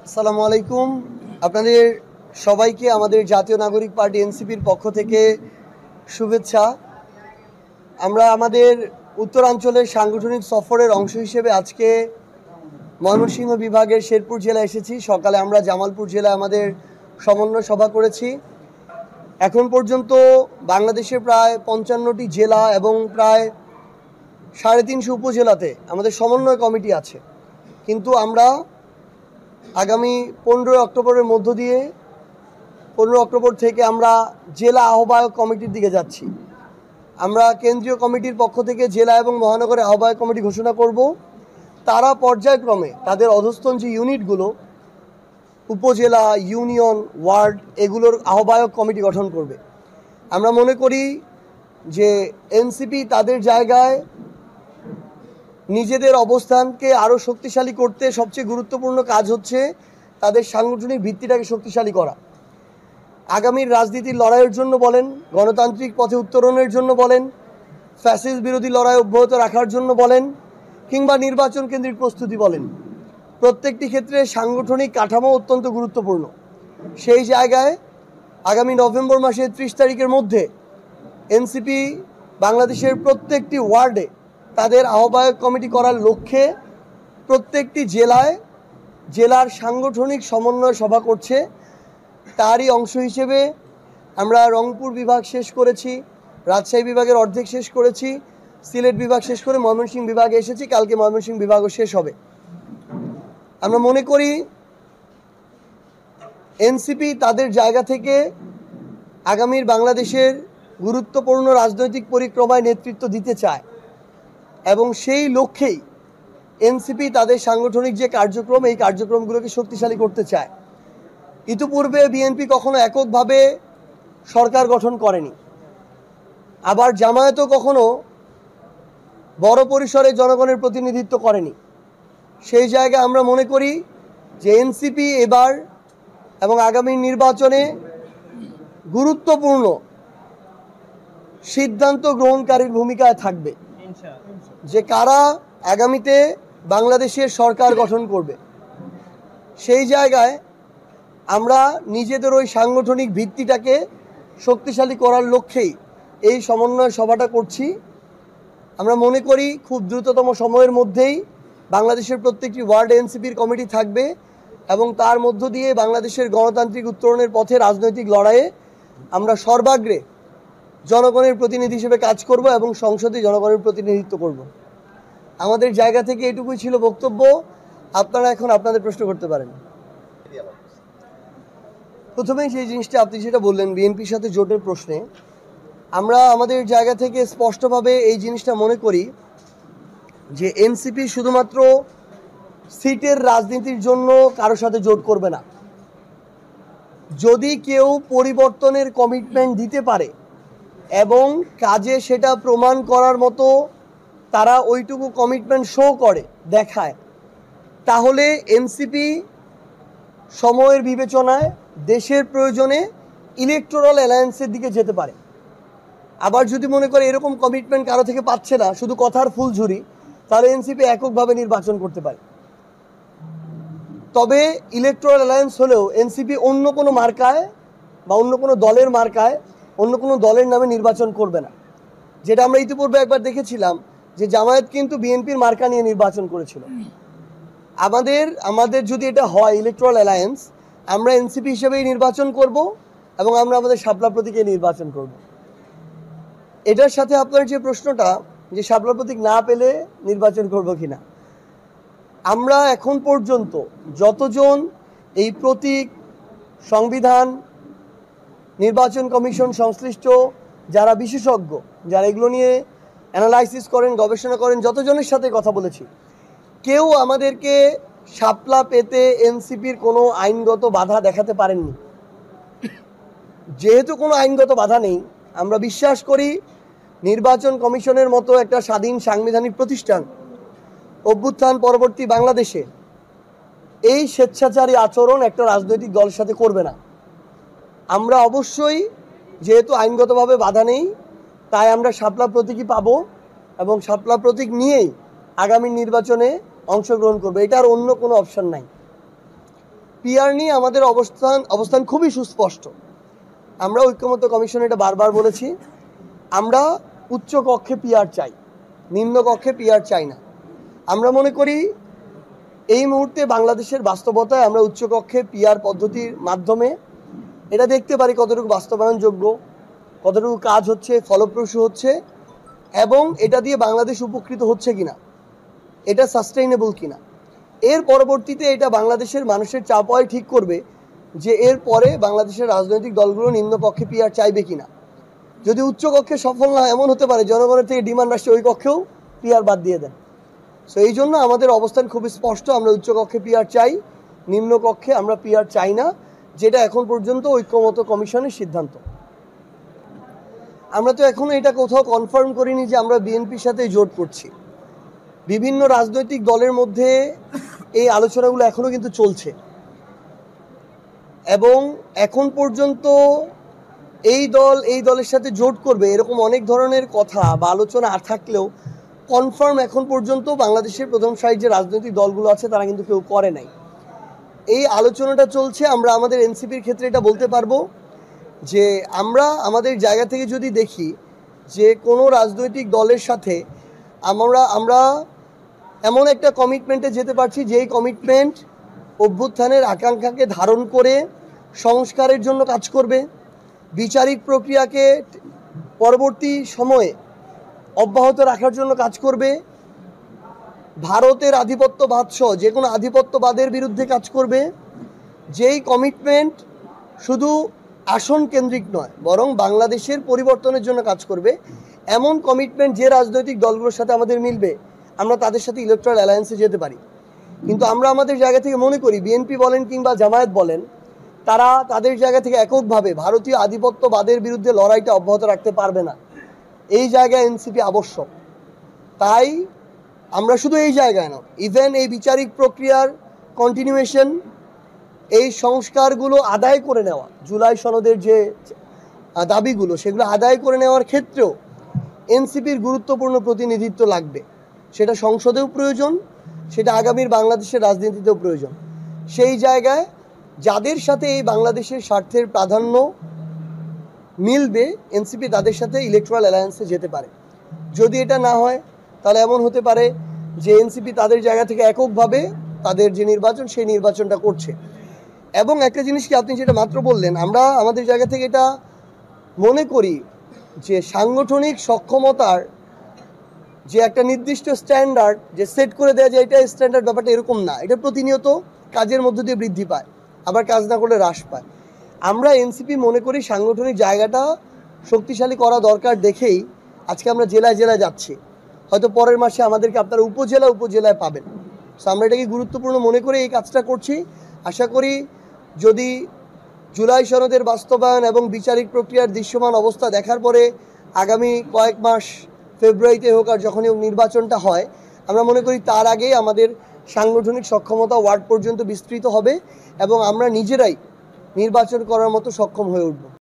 আসসালামু আলাইকুম। আপনাদের সবাইকে আমাদের জাতীয় নাগরিক পার্টি এনসিপির পক্ষ থেকে শুভেচ্ছা। আমরা আমাদের উত্তরাঞ্চলের সাংগঠনিক সফরের অংশ হিসেবে আজকে ময়মনসিংহ বিভাগের শেরপুর জেলায় এসেছি। সকালে আমরা জামালপুর জেলায় আমাদের সমন্বয় সভা করেছি। এখন পর্যন্ত বাংলাদেশে প্রায় 55টি জেলা এবং প্রায় 350 উপজেলাতে আমাদের সমন্বয় কমিটি আছে। কিন্তু আমরা আগামী 15 অক্টোবরের মধ্য দিয়ে 15 অক্টোবর থেকে আমরা জেলা আহ্বায়ক কমিটির দিকে যাচ্ছি। আমরা কেন্দ্রীয় কমিটির পক্ষ থেকে জেলা এবং মহানগরের আহ্বায়ক কমিটি ঘোষণা করব। তারা পর্যায়ক্রমে তাদের অধস্তন যে ইউনিটগুলো, উপজেলা, ইউনিয়ন, ওয়ার্ড, এগুলোর আহ্বায়ক কমিটি গঠন করবে। আমরা মনে করি যে এনসিপি তাদের জায়গায় নিজেদের অবস্থানকে আরও শক্তিশালী করতে সবচেয়ে গুরুত্বপূর্ণ কাজ হচ্ছে তাদের সাংগঠনিক ভিত্তিটাকে শক্তিশালী করা। আগামীর রাজনীতির লড়াইয়ের জন্য বলেন, গণতান্ত্রিক পথে উত্তরণের জন্য বলেন, ফ্যাসিস্ট বিরোধী লড়াই অব্যাহত রাখার জন্য বলেন, কিংবা নির্বাচন কেন্দ্রিক প্রস্তুতি বলেন, প্রত্যেকটি ক্ষেত্রে সাংগঠনিক কাঠামো অত্যন্ত গুরুত্বপূর্ণ। সেই জায়গায় আগামী নভেম্বর মাসের 30 তারিখের মধ্যে এনসিপি বাংলাদেশের প্রত্যেকটি ওয়ার্ডে তাদের আহ্বায়ক কমিটি করার লক্ষ্যে প্রত্যেকটি জেলার সাংগঠনিক সমন্বয় সভা করছে। তারই অংশ হিসেবে আমরা রংপুর বিভাগ শেষ করেছি, রাজশাহী বিভাগের অর্ধেক শেষ করেছি, সিলেট বিভাগ শেষ করে ময়মনসিংহ বিভাগে এসেছি। কালকে ময়মনসিংহ বিভাগও শেষ হবে। আমরা মনে করি এনসিপি তাদের জায়গা থেকে আগামীর বাংলাদেশের গুরুত্বপূর্ণ রাজনৈতিক পরিক্রমায় নেতৃত্ব দিতে চায় এবং সেই লক্ষ্যেই এনসিপি তাদের সাংগঠনিক যে কার্যক্রম, এই কার্যক্রমগুলোকে শক্তিশালী করতে চায়। ইতিপূর্বে বিএনপি কখনো এককভাবে সরকার গঠন করেনি, আবার জামায়াতও কখনো বড় পরিসরে জনগণের প্রতিনিধিত্ব করেনি। সেই জায়গায় আমরা মনে করি যে এনসিপি এবার এবং আগামী নির্বাচনে গুরুত্বপূর্ণ সিদ্ধান্ত গ্রহণকারীর ভূমিকায় থাকবে, যে কারা আগামীতে বাংলাদেশের সরকার গঠন করবে। সেই জায়গায় আমরা নিজেদের ওই সাংগঠনিক ভিত্তিটাকে শক্তিশালী করার লক্ষ্যেই এই সমন্বয় সভাটা করছি। আমরা মনে করি খুব দ্রুততম সময়ের মধ্যেই বাংলাদেশের প্রত্যেকটি ওয়ার্ডে এনসিপির কমিটি থাকবে এবং তার মধ্য দিয়ে বাংলাদেশের গণতান্ত্রিক উত্তরণের পথে রাজনৈতিক লড়াইয়ে আমরা সর্বাগ্রে জনগণের প্রতিনিধি হিসেবে কাজ করব এবং সংসদে জনগণের প্রতিনিধিত্ব করব। আমাদের জায়গা থেকে এটুকুই ছিল বক্তব্য। আপনারা এখন আপনাদের প্রশ্ন করতে পারেন। প্রথমেই সেই জিনিসটা আপনি যেটা বললেন বিএনপির সাথে জোটের প্রশ্নে, আমরা আমাদের জায়গা থেকে স্পষ্টভাবে এই জিনিসটা মনে করি যে এনসিপি শুধুমাত্র সিটের রাজনীতির জন্য কারোর সাথে জোট করবে না। যদি কেউ পরিবর্তনের কমিটমেন্ট দিতে পারে এবং কাজে সেটা প্রমাণ করার মতো তারা ওইটুকু কমিটমেন্ট শো করে, দেখায়, তাহলে এনসিপি সময়ের বিবেচনায় দেশের প্রয়োজনে ইলেকটোরাল অ্যালায়েন্সের দিকে যেতে পারে। আবার যদি মনে করে এরকম কমিটমেন্ট কারো থেকে পাচ্ছে না, শুধু কথার ফুলঝুরি, তাহলে এনসিপি এককভাবে নির্বাচন করতে পারে। তবে ইলেকটোরাল অ্যালায়েন্স হলেও এনসিপি অন্য কোনো মার্কায় বা অন্য কোনো দলের মার্কায় অন্য কোনো দলের নামে নির্বাচন করবে না। যেটা আমরা ইতিপূর্বে একবার দেখেছিলাম যে জামায়াত কিন্তু বিএনপির মার্কা নিয়ে নির্বাচন করেছিল। আমাদের যদি এটা হয় ইলেকটোরাল অ্যালায়েন্স, আমরা এনসিপি হিসেবেই নির্বাচন করব এবং আমরা আমাদের শাপলা প্রতীকে নির্বাচন করব। এটার সাথে আপনার যে প্রশ্নটা যে শাপলা প্রতীক না পেলে নির্বাচন করব কিনা, আমরা এখন পর্যন্ত যতজন এই প্রতীক, সংবিধান, নির্বাচন কমিশন সংশ্লিষ্ট যারা বিশেষজ্ঞ, যারা এগুলো নিয়ে অ্যানালাইসিস করেন, গবেষণা করেন, যতজনের সাথে কথা বলেছি, কেউ আমাদেরকে শাপলা পেতে এনসিপির কোনো আইনগত বাধা দেখাতে পারেননি। যেহেতু কোনো আইনগত বাধা নেই, আমরা বিশ্বাস করি নির্বাচন কমিশনের মতো একটা স্বাধীন সাংবিধানিক প্রতিষ্ঠান অভ্যুত্থান পরবর্তী বাংলাদেশে এই স্বেচ্ছাচারী আচরণ একটা রাজনৈতিক দলের সাথে করবে না। আমরা অবশ্যই, যেহেতু আইনগতভাবে বাধা নেই, তাই আমরা শাপলা প্রতীকই পাবো এবং শাপলা প্রতীক নিয়েই আগামী নির্বাচনে অংশগ্রহণ করবে। এটার অন্য কোনো অপশন নাই। পিআর নিয়ে আমাদের অবস্থান খুবই সুস্পষ্ট। আমরা ঐক্যমত্য কমিশনে এটা বারবার বলেছি, আমরা উচ্চ কক্ষে পিআর চাই, নিম্ন কক্ষে পিআর চাই না। আমরা মনে করি এই মুহূর্তে বাংলাদেশের বাস্তবতায় আমরা উচ্চকক্ষে পিআর পদ্ধতির মাধ্যমে এটা দেখতে পারি কতটুকু বাস্তবায়নযোগ্য, কতটুকু কাজ হচ্ছে, ফলপ্রসূ হচ্ছে, এবং এটা দিয়ে বাংলাদেশ উপকৃত হচ্ছে কিনা, এটা সাস্টেইনেবল কিনা। এর পরবর্তীতে এটা বাংলাদেশের মানুষের চাপয় ঠিক করবে যে এর পরে বাংলাদেশের রাজনৈতিক দলগুলো নিম্নকক্ষে পিআর চাইবে কিনা। যদি উচ্চকক্ষে সফল না, এমন হতে পারে জনগণের থেকে ডিমান্ড আসছে ওই কক্ষেও পিআর বাদ দিয়ে দেন। সো এই জন্য আমাদের অবস্থান খুবই স্পষ্ট, আমরা উচ্চকক্ষে পিআর চাই, নিম্নকক্ষে আমরা পিআর চাই না, যেটা এখন পর্যন্ত ঐক্যমত্য কমিশনের সিদ্ধান্ত। আমরা তো এখনো এটা কোথাও কনফার্ম করিনি যে আমরা বিএনপির সাথে জোট করছি। বিভিন্ন রাজনৈতিক দলের মধ্যে এই আলোচনাগুলো এখনো কিন্তু চলছে, এবং এখন পর্যন্ত এই দলের সাথে জোট করবে এরকম অনেক ধরনের কথা বা আলোচনা আর থাকলেও কনফার্ম এখন পর্যন্ত বাংলাদেশের প্রথম সারির যে রাজনৈতিক দলগুলো আছে তারা কিন্তু কেউ করে নাই। এই আলোচনাটা চলছে। আমরা আমাদের এনসিপির ক্ষেত্রে এটা বলতে পারবো যে আমরা আমাদের জায়গা থেকে যদি দেখি যে কোনো রাজনৈতিক দলের সাথে আমরা এমন একটা কমিটমেন্টে যেতে পারছি যেই কমিটমেন্ট অভ্যুত্থানের আকাঙ্ক্ষাকে ধারণ করে সংস্কারের জন্য কাজ করবে, বিচারিক প্রক্রিয়াকে পরবর্তী সময়ে অব্যাহত রাখার জন্য কাজ করবে, ভারতের আধিপত্যবাদ সহ যে কোনো আধিপত্যবাদের বিরুদ্ধে কাজ করবে, যেই কমিটমেন্ট শুধু আসন কেন্দ্রিক নয় বরং বাংলাদেশের পরিবর্তনের জন্য কাজ করবে, এমন কমিটমেন্ট যে রাজনৈতিক দলগুলোর সাথে আমাদের মিলবে আমরা তাদের সাথে ইলেকট্রাল অ্যালায়েন্সে যেতে পারি। কিন্তু আমরা আমাদের জায়গা থেকে মনে করি বিএনপি বলেন কিংবা জামায়াত বলেন, তারা তাদের জায়গা থেকে এককভাবে ভারতীয় আধিপত্যবাদের বিরুদ্ধে লড়াইটা অব্যাহত রাখতে পারবে না। এই জায়গায় এনসিপি আবশ্যক। তাই আমরা শুধু এই জায়গায় নয়, ইভেন এই বিচারিক প্রক্রিয়ার কন্টিনিউয়েশন, এই সংস্কারগুলো আদায় করে নেওয়া, জুলাই সনদের যে দাবিগুলো সেগুলো আদায় করে নেওয়ার ক্ষেত্রেও এনসিপির গুরুত্বপূর্ণ প্রতিনিধিত্ব লাগবে। সেটা সংসদেও প্রয়োজন, সেটা আগামীর বাংলাদেশের রাজনীতিতেও প্রয়োজন। সেই জায়গায় যাদের সাথে এই বাংলাদেশের স্বার্থের প্রাধান্য মিলবে এনসিপি তাদের সাথে ইলেকট্রাল অ্যালায়েন্সে যেতে পারে। যদি এটা না হয় তাহলে এমন হতে পারে যে এনসিপি তাদের জায়গা থেকে এককভাবে তাদের যে নির্বাচন সেই নির্বাচনটা করছে। এবং একটা জিনিস কি আপনি যেটা মাত্র বললেন, আমরা আমাদের জায়গা থেকে এটা মনে করি যে সাংগঠনিক সক্ষমতার যে একটা নির্দিষ্ট স্ট্যান্ডার্ড যে সেট করে দেওয়া যায় এটা স্ট্যান্ডার্ড, ব্যাপারটা এরকম না। এটা প্রতিনিয়ত কাজের মধ্য দিয়ে বৃদ্ধি পায়, আবার কাজ না করলে হ্রাস পায়। আমরা এনসিপি মনে করি সাংগঠনিক জায়গাটা শক্তিশালী করা দরকার দেখেই আজকে আমরা জেলায় জেলায় যাচ্ছি। হয়তো পরের মাসে আমাদেরকে আপনারা উপজেলায় পাবেন। সো আমরা এটাকে গুরুত্বপূর্ণ মনে করে এই কাজটা করছি। আশা করি যদি জুলাই সনদের বাস্তবায়ন এবং বিচারিক প্রক্রিয়ার দৃশ্যমান অবস্থা দেখার পরে আগামী কয়েক মাস, ফেব্রুয়ারিতে হোক আর যখনই হোক নির্বাচনটা হয়, আমরা মনে করি তার আগেই আমাদের সাংগঠনিক সক্ষমতা ওয়ার্ড পর্যন্ত বিস্তৃত হবে এবং আমরা নিজেরাই নির্বাচন করার মতো সক্ষম হয়ে উঠব।